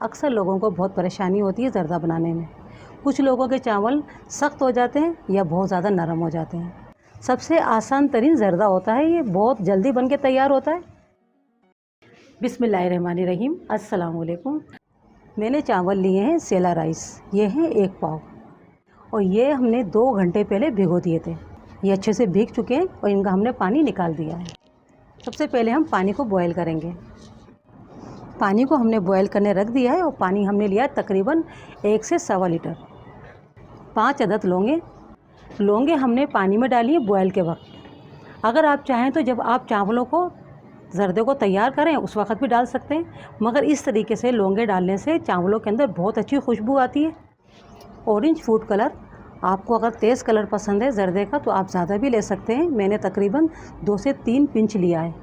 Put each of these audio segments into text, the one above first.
अक्सर लोगों को बहुत परेशानी होती है ज़र्दा बनाने में। कुछ लोगों के चावल सख्त हो जाते हैं या बहुत ज़्यादा नरम हो जाते हैं। सबसे आसान तरीन ज़र्दा होता है, ये बहुत जल्दी बन के तैयार होता है। बिस्मिल्लाहिर्रहमानिर्रहीम, अस्सलाम वालेकुम। मैंने चावल लिए हैं सेला राइस, ये हैं 1 पाव, और ये हमने 2 घंटे पहले भिगो दिए थे। ये अच्छे से भीग चुके हैं और इनका हमने पानी निकाल दिया है। सबसे पहले हम पानी को बॉयल करेंगे। पानी को हमने बॉयल करने रख दिया है और पानी हमने लिया है तकरीबन 1 से सवा लीटर। 5 अदद लौंगे हमने पानी में डाली है बॉयल के वक्त। अगर आप चाहें तो जब आप चावलों को ज़र्दे को तैयार करें उस वक्त भी डाल सकते हैं, मगर इस तरीके से लौंगे डालने से चावलों के अंदर बहुत अच्छी खुशबू आती है। ऑरेंज फूड कलर, आपको अगर तेज़ कलर पसंद है ज़र्दे का तो आप ज़्यादा भी ले सकते हैं। मैंने तकरीबन 2 से 3 पिंच लिया है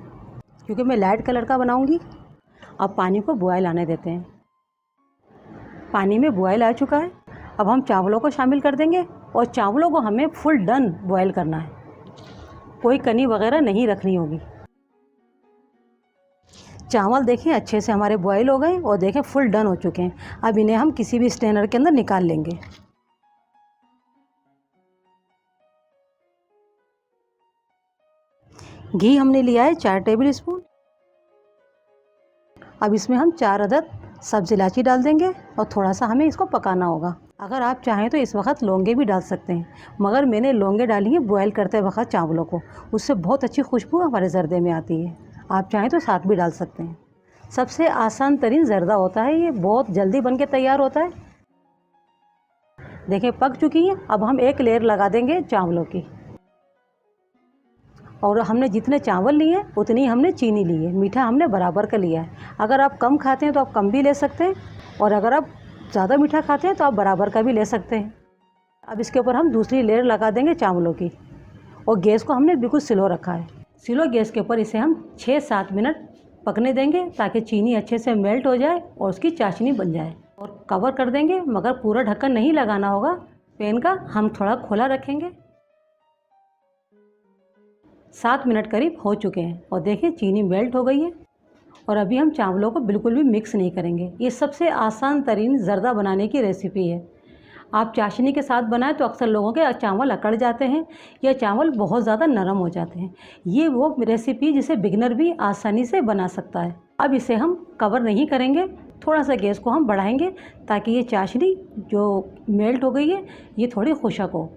क्योंकि मैं लाइट कलर का बनाऊंगी। अब पानी को बॉयल आने देते हैं। पानी में बॉयल आ चुका है। अब हम चावलों को शामिल कर देंगे और चावलों को हमें फुल डन बॉयल करना है, कोई कनी वगैरह नहीं रखनी होगी। चावल देखें अच्छे से हमारे बॉयल हो गए और देखें फुल डन हो चुके हैं। अब इन्हें हम किसी भी स्ट्रेनर के अंदर निकाल लेंगे। घी हमने लिया है 4 टेबल स्पून। अब इसमें हम 4 अदद सब्ज़ इलायची डाल देंगे और थोड़ा सा हमें इसको पकाना होगा। अगर आप चाहें तो इस वक्त लौंगे भी डाल सकते हैं, मगर मैंने लौंगे डाली हैं बॉयल करते वक्त चावलों को, उससे बहुत अच्छी खुशबू हमारे ज़र्दे में आती है। आप चाहें तो साथ भी डाल सकते हैं। सबसे आसान तरीन ज़र्दा होता है, ये बहुत जल्दी बन के तैयार होता है। देखें पक चुकी है। अब हम एक लेयर लगा देंगे चावलों की, और हमने जितने चावल लिए हैं उतनी हमने चीनी ली है। मीठा हमने बराबर का लिया है। अगर आप कम खाते हैं तो आप कम भी ले सकते हैं, और अगर आप ज़्यादा मीठा खाते हैं तो आप बराबर का भी ले सकते हैं। अब इसके ऊपर हम दूसरी लेयर लगा देंगे चावलों की, और गैस को हमने बिल्कुल स्लो रखा है। स्लो गैस के ऊपर इसे हम 6-7 मिनट पकने देंगे ताकि चीनी अच्छे से मेल्ट हो जाए और उसकी चाशनी बन जाए। और कवर कर देंगे, मगर पूरा ढक्कन नहीं लगाना होगा पैन का, हम थोड़ा खुला रखेंगे। 7 मिनट करीब हो चुके हैं और देखिए चीनी मेल्ट हो गई है। और अभी हम चावलों को बिल्कुल भी मिक्स नहीं करेंगे। ये सबसे आसान तरीन ज़र्दा बनाने की रेसिपी है। आप चाशनी के साथ बनाएं तो अक्सर लोगों के चावल अकड़ जाते हैं या चावल बहुत ज़्यादा नरम हो जाते हैं। ये वो रेसिपी जिसे बिगनर भी आसानी से बना सकता है। अब इसे हम कवर नहीं करेंगे, थोड़ा सा गैस को हम बढ़ाएंगे ताकि ये चाशनी जो मेल्ट हो गई है ये थोड़ी खुशक हो।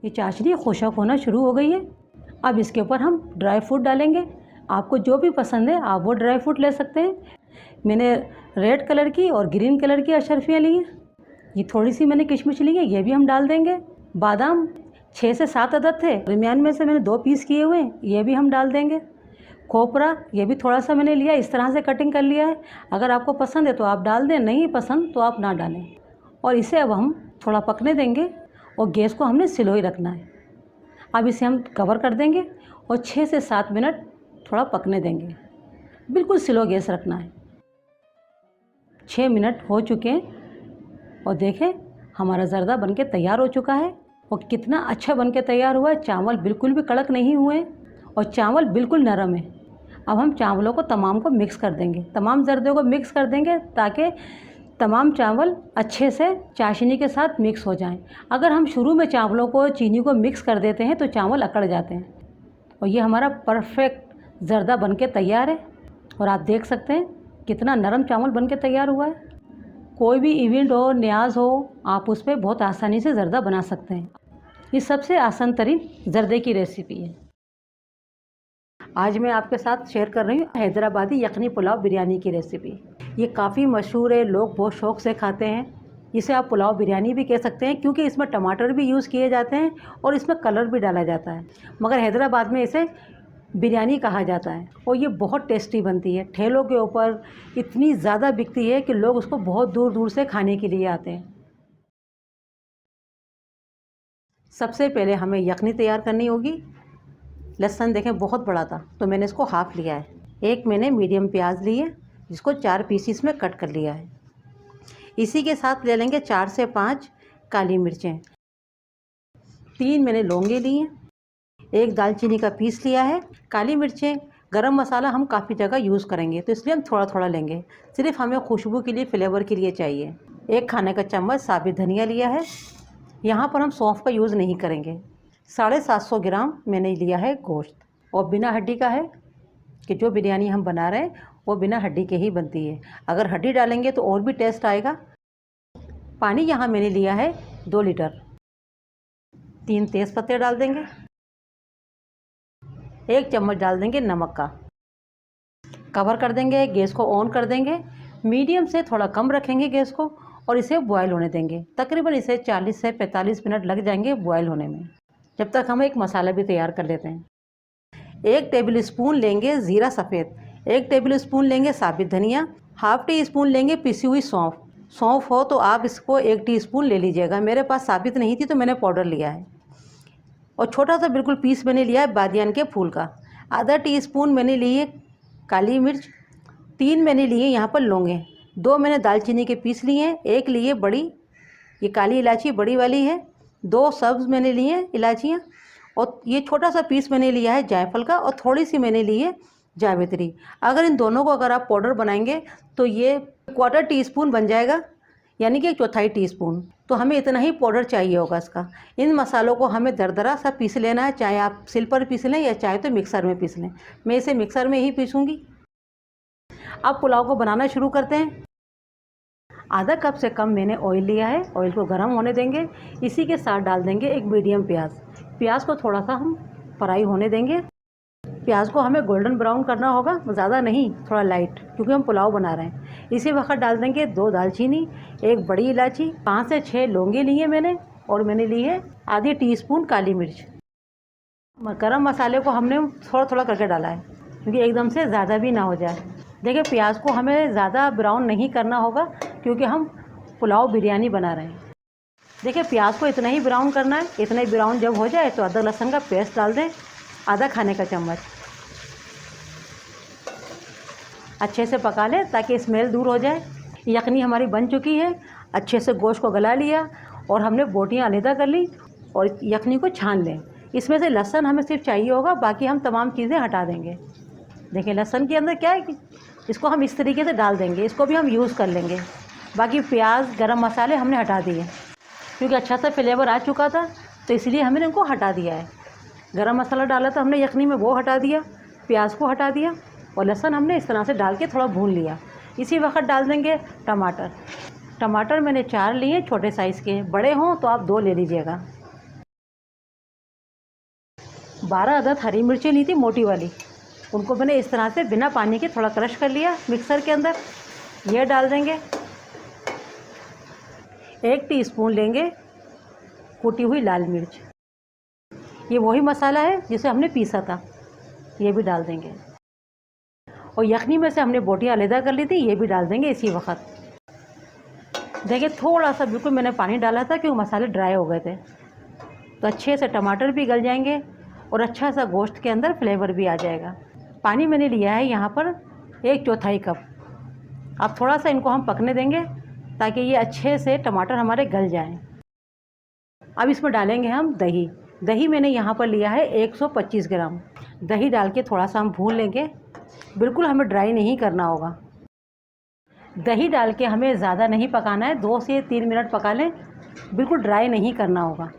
ये चाशनी खुशक होना शुरू हो गई है। अब इसके ऊपर हम ड्राई फ्रूट डालेंगे। आपको जो भी पसंद है आप वो ड्राई फ्रूट ले सकते हैं। मैंने रेड कलर की और ग्रीन कलर की अशर्फियाँ ली हैं। ये थोड़ी सी मैंने किशमिश ली है, ये भी हम डाल देंगे। बादाम 6 से 7 अदद थे, दरमियान में से मैंने 2 पीस किए हुए हैं, ये भी हम डाल देंगे। खोपरा ये भी थोड़ा सा मैंने लिया, इस तरह से कटिंग कर लिया है। अगर आपको पसंद है तो आप डाल दें, नहीं पसंद तो आप ना डालें। और इसे अब हम थोड़ा पकने देंगे और गैस को हमने स्लो ही रखना है। अब इसे हम कवर कर देंगे और 6 से 7 मिनट थोड़ा पकने देंगे। बिल्कुल स्लो गैस रखना है। 6 मिनट हो चुके हैं और देखें हमारा ज़र्दा बनके तैयार हो चुका है। और कितना अच्छा बनके तैयार हुआ है। चावल बिल्कुल भी कड़क नहीं हुए और चावल बिल्कुल नरम है। अब हम चावलों को तमाम को मिक्स कर देंगे, तमाम ज़र्दों को मिक्स कर देंगे ताकि तमाम चावल अच्छे से चाशनी के साथ मिक्स हो जाएं। अगर हम शुरू में चावलों को चीनी को मिक्स कर देते हैं तो चावल अकड़ जाते हैं। और ये हमारा परफेक्ट ज़र्दा बनके तैयार है। और आप देख सकते हैं कितना नरम चावल बनके तैयार हुआ है। कोई भी इवेंट हो, न्याज हो, आप उस पर बहुत आसानी से ज़र्दा बना सकते हैं। ये सबसे आसान तरीन ज़र्दे की रेसिपी है। आज मैं आपके साथ शेयर कर रही हूँ हैदराबादी यखनी पुलाव बिरयानी की रेसिपी। ये काफ़ी मशहूर है, लोग बहुत शौक़ से खाते हैं। इसे आप पुलाव बिरयानी भी कह सकते हैं क्योंकि इसमें टमाटर भी यूज़ किए जाते हैं और इसमें कलर भी डाला जाता है, मगर हैदराबाद में इसे बिरयानी कहा जाता है। और ये बहुत टेस्टी बनती है। ठेलों के ऊपर इतनी ज़्यादा बिकती है कि लोग उसको बहुत दूर दूर से खाने के लिए आते हैं। सबसे पहले हमें यखनी तैयार करनी होगी। लहसुन देखें बहुत बड़ा था तो मैंने इसको हाफ़ लिया है। एक मैंने मीडियम प्याज ली है जिसको 4 पीसीस में कट कर लिया है। इसी के साथ ले लेंगे 4 से 5 काली मिर्चें। 3 मैंने लौंगे ली हैं। 1 दालचीनी का पीस लिया है। काली मिर्चें गरम मसाला हम काफ़ी जगह यूज़ करेंगे, तो इसलिए हम थोड़ा थोड़ा लेंगे। सिर्फ हमें खुशबू के लिए, फ्लेवर के लिए चाहिए। 1 खाने का चम्मच साबित धनिया लिया है। यहाँ पर हम सौंफ का यूज़ नहीं करेंगे। 750 ग्राम मैंने लिया है गोश्त, और बिना हड्डी का है कि जो बिरयानी हम बना रहे हैं वो बिना हड्डी के ही बनती है। अगर हड्डी डालेंगे तो और भी टेस्ट आएगा। पानी यहाँ मैंने लिया है 2 लीटर। 3 तेज़ पत्ते डाल देंगे। 1 चम्मच डाल देंगे नमक का। कवर कर देंगे, गैस को ऑन कर देंगे। मीडियम से थोड़ा कम रखेंगे गैस को, और इसे बॉयल होने देंगे। तकरीबन इसे 40 से 45 मिनट लग जाएंगे बॉयल होने में। जब तक हम एक मसाला भी तैयार कर लेते हैं। 1 टेबल स्पून लेंगे ज़ीरा सफ़ेद, 1 टेबल स्पून लेंगे साबित धनिया, हाफ़ टी स्पून लेंगे पिसी हुई सौंफ। सौंफ हो तो आप इसको 1 टीस्पून ले लीजिएगा। मेरे पास साबित नहीं थी तो मैंने पाउडर लिया है। और छोटा सा बिल्कुल पीस मैंने लिया है बादियान के फूल का। आधा टीस्पून मैंने ली है काली मिर्च। 3 मैंने लिए यहाँ पर लौंगे। 2 मैंने दालचीनी के पीस लिए हैं। 1 लिए बड़ी, ये काली इलायची बड़ी वाली है। 2 सब्ज़ मैंने लिए हैं इलायचियाँ, और ये छोटा सा पीस मैंने लिया है जायफल का, और थोड़ी सी मैंने ली है जावित्री। अगर इन दोनों को अगर आप पाउडर बनाएंगे तो ये 1/4 टीस्पून बन जाएगा, यानी कि 1/4 टीस्पून। तो हमें इतना ही पाउडर चाहिए होगा इसका। इन मसालों को हमें दरदरा सा पीस लेना है, चाहे आप सिल पर पीस लें या चाहे तो मिक्सर में पीस लें। मैं इसे मिक्सर में ही पीसूँगी। अब पुलाव को बनाना शुरू करते हैं। आधा कप से कम मैंने ऑयल लिया है। ऑयल को गर्म होने देंगे। इसी के साथ डाल देंगे एक मीडियम प्याज। प्याज को थोड़ा सा हम फ्राई होने देंगे। प्याज को हमें गोल्डन ब्राउन करना होगा, ज़्यादा नहीं, थोड़ा लाइट, क्योंकि हम पुलाव बना रहे हैं। इसी वक्त डाल देंगे 2 दालचीनी, 1 बड़ी इलायची, 5 से 6 लौंगे लिए मैंने, और मैंने ली है आधी टीस्पून काली मिर्च। गरम मसाले को हमने थोड़ा थोड़ा करके डाला है, क्योंकि एकदम से ज़्यादा भी ना हो जाए। देखिए, प्याज को हमें ज़्यादा ब्राउन नहीं करना होगा, क्योंकि हम पुलाव बिरयानी बना रहे हैं। देखिए, प्याज को इतना ही ब्राउन करना है। इतना ही ब्राउन जब हो जाए तो अदरक लहसुन का पेस्ट डाल दें, आधा खाने का चम्मच। अच्छे से पका लें ताकि स्मेल दूर हो जाए। यखनी हमारी बन चुकी है। अच्छे से गोश्त को गला लिया, और हमने बोटियाँ अलहदा कर ली, और यखनी को छान लें। इसमें से लहसुन हमें सिर्फ चाहिए होगा, बाकी हम तमाम चीज़ें हटा देंगे। देखिए, लहसुन के अंदर क्या है कि इसको हम इस तरीके से डाल देंगे, इसको भी हम यूज़ कर लेंगे। बाकी प्याज, गरम मसाले हमने हटा दिए, क्योंकि अच्छा सा फ्लेवर आ चुका था, तो इसलिए हमने इनको हटा दिया है। गरम मसाला डाला था हमने यखनी में, वो हटा दिया। प्याज को हटा दिया, और लहसुन हमने इस तरह से डाल के थोड़ा भून लिया। इसी वक्त डाल देंगे टमाटर। टमाटर मैंने 4 लिए, छोटे साइज़ के। बड़े हों तो आप 2 ले लीजिएगा। 12 अदद हरी मिर्ची ली थी, मोटी वाली। उनको मैंने इस तरह से बिना पानी के थोड़ा क्रश कर लिया मिक्सर के अंदर। ये डाल देंगे। 1 टीस्पून लेंगे कुटी हुई लाल मिर्च। ये वही मसाला है जिसे हमने पीसा था, ये भी डाल देंगे। और यखनी में से हमने बोटियाँ अलहदा कर ली थी, ये भी डाल देंगे इसी वक्त। देखिए, थोड़ा सा बिल्कुल मैंने पानी डाला था, क्योंकि मसाले ड्राई हो गए थे। तो अच्छे से टमाटर भी गल जाएंगे, और अच्छा सा गोश्त के अंदर फ्लेवर भी आ जाएगा। पानी मैंने लिया है यहाँ पर 1/4 कप। अब थोड़ा सा इनको हम पकने देंगे, ताकि ये अच्छे से टमाटर हमारे गल जाएं। अब इसमें डालेंगे हम दही। दही मैंने यहाँ पर लिया है 125 ग्राम। दही डाल के थोड़ा सा हम भून लेंगे। बिल्कुल हमें ड्राई नहीं करना होगा। दही डाल के हमें ज़्यादा नहीं पकाना है, 2 से 3 मिनट पका लें। बिल्कुल ड्राई नहीं करना होगा।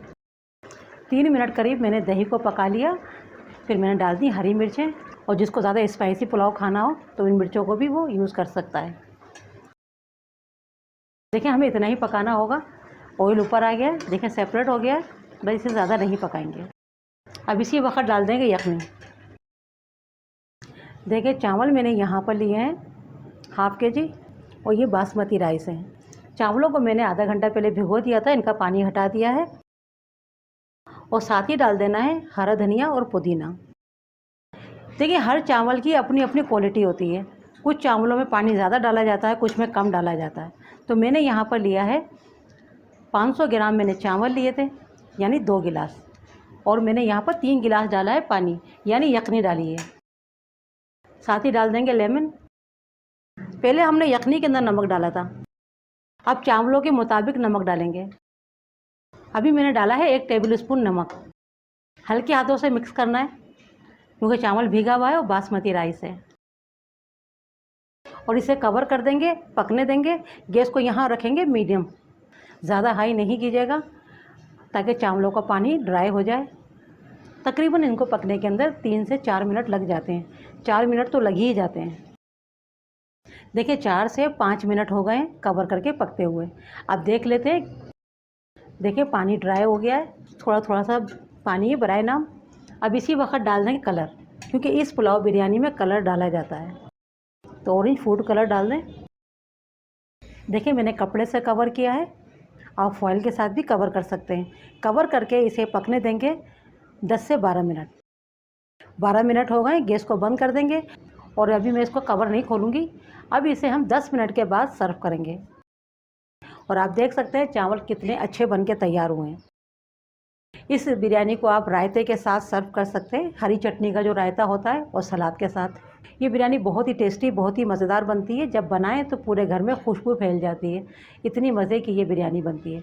3 मिनट करीब मैंने दही को पका लिया। फिर मैंने डाल दी हरी मिर्चें, और जिसको ज़्यादा स्पाइसी पुलाव खाना हो तो इन मिर्चों को भी वो यूज़ कर सकता है। देखिए, हमें इतना ही पकाना होगा। ऑयल ऊपर आ गया है, देखिए सेपरेट हो गया है, बस इसे ज़्यादा नहीं पकाएंगे। अब इसी वक्त डाल देंगे यखनी। देखिए, चावल मैंने यहाँ पर लिए हैं 1/2 kg, और ये बासमती राइस हैं। चावलों को मैंने आधा घंटा पहले भिगो दिया था, इनका पानी हटा दिया है। और साथ ही डाल देना है हरा धनिया और पुदीना। देखिए, हर चावल की अपनी अपनी क्वालिटी होती है। कुछ चावलों में पानी ज़्यादा डाला जाता है, कुछ में कम डाला जाता है। तो मैंने यहाँ पर लिया है 500 ग्राम मैंने चावल लिए थे, यानी 2 गिलास, और मैंने यहाँ पर 3 गिलास डाला है पानी, यानी यखनी डाली है। साथ ही डाल देंगे लेमन। पहले हमने यखनी के अंदर नमक डाला था, अब चावलों के मुताबिक नमक डालेंगे। अभी मैंने डाला है 1 टेबल स्पून नमक। हल्के हाथों से मिक्स करना है। क्योंकि चावल भीगा हुआ है और बासमती राइस है। और इसे कवर कर देंगे, पकने देंगे। गैस को यहाँ रखेंगे मीडियम, ज़्यादा हाई नहीं कीजिएगा ताकि चावलों का पानी ड्राई हो जाए। तकरीबन इनको पकने के अंदर 3 से 4 मिनट लग जाते हैं। 4 मिनट तो लग ही जाते हैं। देखिए 4 से 5 मिनट हो गए हैं कवर करके पकते हुए। अब देख लेते हैं। देखिए पानी ड्राई हो गया है, थोड़ा थोड़ा सा पानी है बराए नाम। अब इसी वक्त डाल देंगे कलर, क्योंकि इस पुलाव बिरयानी में कलर डाला जाता है। तो ऑरेंज फूड कलर डाल दें। देखिए मैंने कपड़े से कवर किया है, आप फॉइल के साथ भी कवर कर सकते हैं। कवर करके इसे पकने देंगे 10 से 12 मिनट। 12 मिनट हो गए, गैस को बंद कर देंगे। और अभी मैं इसको कवर नहीं खोलूँगी। अब इसे हम 10 मिनट के बाद सर्व करेंगे। और आप देख सकते हैं चावल कितने अच्छे बन के तैयार हुए हैं। इस बिरयानी को आप रायते के साथ सर्व कर सकते हैं, हरी चटनी का जो रायता होता है और सलाद के साथ। ये बिरयानी बहुत ही टेस्टी, बहुत ही मज़ेदार बनती है। जब बनाएं तो पूरे घर में खुशबू फैल जाती है। इतनी मज़े की ये बिरयानी बनती है।